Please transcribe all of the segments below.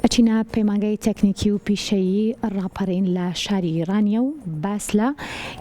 ئەچینە پەیمانگای تەکنیکی و پیشەیی ڕاپەڕین لە شاری ئیرانیە و باس لە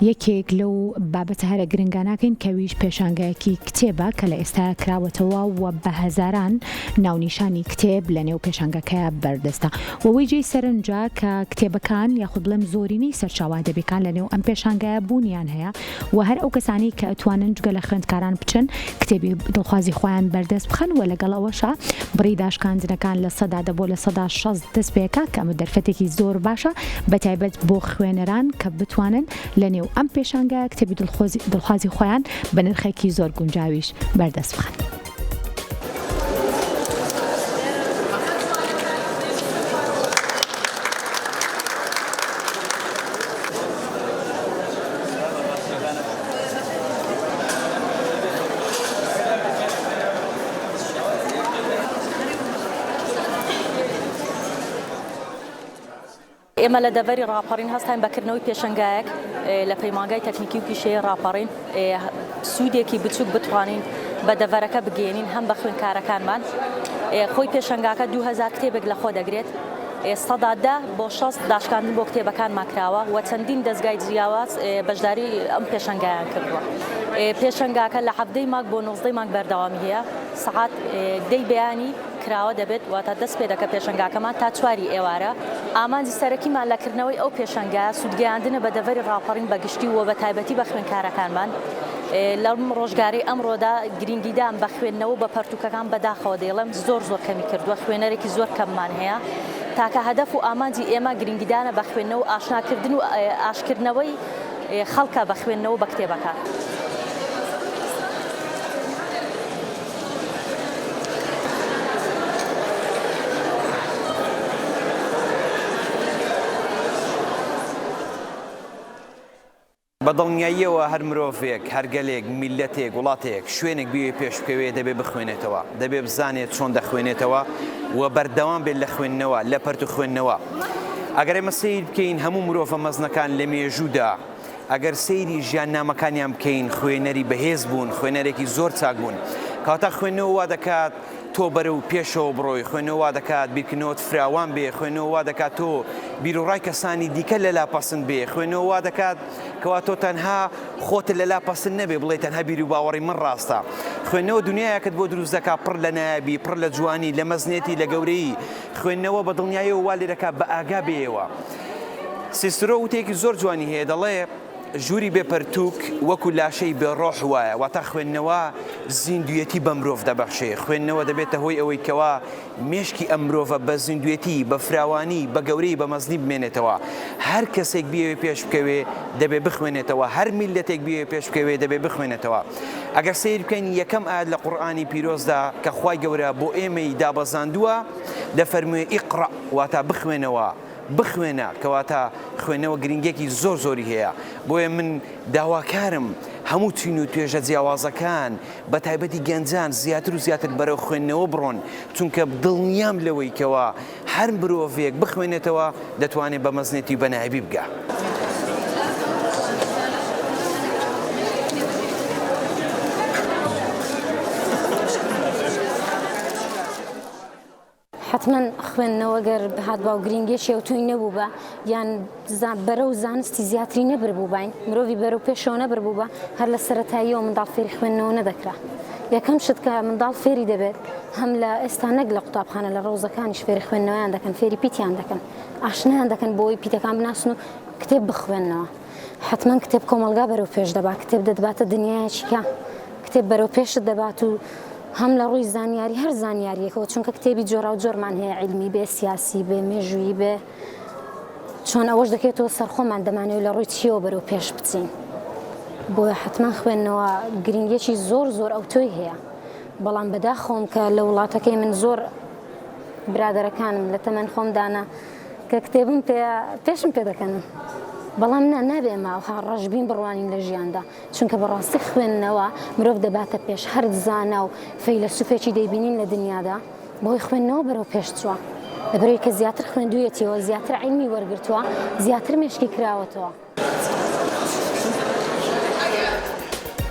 یەکێک لەو بابەتە هەرە گرنگاناکەین کەویش پێشانگایەکی کتێبە کە لە ئێستا کراوەتەوە و بە هەزاران ناونیشانی کتێب لە نێو پێشانگەکەیە بەردەستە وەوەی جێی سەرنجە کە کتێبەکان یاخود بڵێم زۆرینەی سەرچاوا دەبێکان لە نێو ئەم پێشانگایە بوونیان هەیە و هەر ئەو کەسانی کە ئەتوانن جگە لە خوێندکاران بچن کتێبی دڵخوازی خۆیان بەردەست بخەن و لەگەڵ ئەوەشە بڕی داشکاندنەکان لە سەدا دەبۆ لە سەدا 60 دەست پێکا کە ئەمە دەرفەتێکی زۆر باشە بەتایبەت بۆ خوێنەران کە بتوانن لە نێو ئەم پێشانگایە کتێبی دڵخوازی خۆیان بە نرخێکی زۆر گونجاویش بەردەست بخەن. ئێمە لە دەڤەری ڕاپەڕین هەستین بەکردنەوەی پێشەنگایەک لە پەیمانگای تەکنیکی و پیشەیی ڕاپەڕین سوودێکی بچووک بتوانین بە دەڤەرەکە بگەێنین هەم بە خوێندکارەکانمان. خۆی پێشەنگاکە 2000 کتێبێک لە خۆ دەگرێت، سەدا بۆ 60 داشکاندن بۆ کتێبەکان ماکراوە و چەندین دەستگای جیاواز بەشداری ئەم پێشەنگایان کردووە. پێشەنگاکە لە 7 مانگ بۆ 19 مانگ بەردەوامی هەیە، سەعات 10 بەیانی کراوە دەبێت واتە دەست پێ دەکە پێشەنگاکەمان تا 4 ئێوارە. ئامانجی سەرەکیمان لەکردنەوەی ئەو پێشەنگایە سوودگەیاندنە بە دەڤەری ڕاپەڕین بەگشتی و بە تایبەتی بە خوێندکارەکانمان. لەم ڕۆژگاری ئەمڕۆدا گرنگیدان بە خوێندنەوە بە پەرتوکەکان بەداخەوە دێڵم زۆر کەمی کردووە، خوێنەرێکی زۆر کەممان هەیە تاکە هەدەف و ئامانجی ئێمە گرنگیدانە بە خوێندنەوە و ئاشناکردن و ئاشکردنەوەی خەڵکە بە خوێندنەوە بە کتێبەکان. بەدڵنیاییەوە هەر مرۆڤێک هەرگەلێک میلەتێک وڵاتێک شوێنێک بێ پێش بکەوێ دەبێ بخوێنێتەوە، دەبێ بزانێت چۆن دەخوێنێتەوە و بەردەوام بێت لە خوێندنەوە لە پەرتو خوێندنەوە. ئەگەر ئێمە سیر بکەین هەموو مرۆڤە مەزنەکان لە مێژوودا ئەگەر سەیری ژیاننامەکانیان بکەین خوێنەری بەهێز بوون، خوێنەرێکی زۆر چاک بوون، کاتە خوێندنەوە وا دەکات تۆ بەرەو پێشەوە بڕۆی، خوێندنەوە دەکات بیرکردنەوەت فراوان بێ، خوێندنەوە دەکات تۆ بیرۆڕای کەسانی دیکە لە لاپەسند بێ، خوێندنەوە دەکات کەوا تۆ تەنها خۆت لە لاپەسند نەبێ بڵێ تەنها بیری و باوەڕی من ڕاستە. خوێندنەوە دنیایەکەت بۆ دروست دەکات پڕ لە نایابی، پڕ لە جوانی، لە مەزنێتی، لە گەورەی. خوێندنەوە بەدڵنیاییەوە وا لێ دەکات بە ئاگا بێەوە. سیسرۆ وتێکی زۆر جوانی هەیە، دەڵێ ژووری بێپەرتووک وەکو لاشەی بێڕۆح وایە، واتە خوێندنەوە زیندویەتی بە مرۆڤ دەبەخشێ، خوێندنەوە دەبێتە هۆی ئەوەی کەوا مێشکی ئەم مرۆڤە بە زیندویەتی، بە فراوانی، بە گەورەی، بە مەزنی بمێنێتەوە. هەر کەسێک بیەوێ پێش بکەوێ دەبێ بخوێنێتەوە، هەر میلەتێک بیەوێ پێش بکەوێ دەبێ بخوێنێتەوە. ئەگەر سیر بکەین یەکەم ئاەت لە قورئانی پیرۆزدا کە خوای گەورە بۆ ئێمەی دابەزاندووە دەفەرمووێ ئیقڕە، واتە بخوێنەوە، بخوێنە، کەواتە خوێنەوە گرنگێکی زۆری هەیە. بۆیە من داواکارم هەموو چین و توێژە جیاوازەکان بە تایبەتی گەنجان زیاتر و زیاتر بەرەو خوێندنەوە بڕۆن، چونکە دڵنیام لەوەی کەوە هەر مرۆڤێک بخوێنێتەوە دەتوانێت بە مەزنێتی بەنایبی بگە. حتما خوێندنەوە گەر هات با و گرنگێکی ئەو توی نەبوو بە یان بەرەو زانستی زیاتری نەبربوو باین مرۆڤی بەرەو پێشەوە نەبربوو بە هەر لە سەرەتاییەوە منداڵ فێری خوێندنەوە نەدەکرا. یەکەم شت کە منداڵ فێری دەبێت هەم لە ئێستا نەک لە قوتابخانە لە ڕۆزەکانیش فێری خوێندنەوەیان دەکەن، فێری پیتیان دەکەن، ئاشنایان دەکەن بۆی پیتەکان بناسن و کتێب بخوێننەوە. حتما کتێب کۆمەلگا بەرەو پێش دەبات، کتێب دەباتە دنیایەکە، کتێب بەرەو پێشت دەبات و هەم لە ڕووی زانیاری هەر زانیاریەکەەوە، چونکە کتێبی جۆرا و جۆرمان هەیە، عیلمی بێ، سیاسی بێ، مێژووی بێ، چۆن ئەوەش دەکێتەوە سەرخۆمان دەمانەوە لە ڕووی چیەوە بەرەو پێش بچین. بۆیە حتما خوێندنەوە گرنگێکی زۆر ئەو تۆی هەیە. بەڵام بەداخۆم کە لە وڵاتەکەی من زۆر برادەرەکانم لە تەمەن خۆمدانە کە کتێبم پێشم پێ دەکەنن، بەڵام نابێ ماوەها ڕەشبین بڕوانین لە ژیاندا، چونکە بەڕاستی خوێندنەوە مرۆڤ دەباتە پێش هەر زانا و فەیلسوفێکی دەیبینین لە دنیادا بۆی خوێندنەوە بەرەو پێش چووە، لەبەرەوەی کە زیاتر خوێندوویەتەوە، زیاتر عیلمی وەرگرتووە، زیاتر مێشکی کراوەتەوە.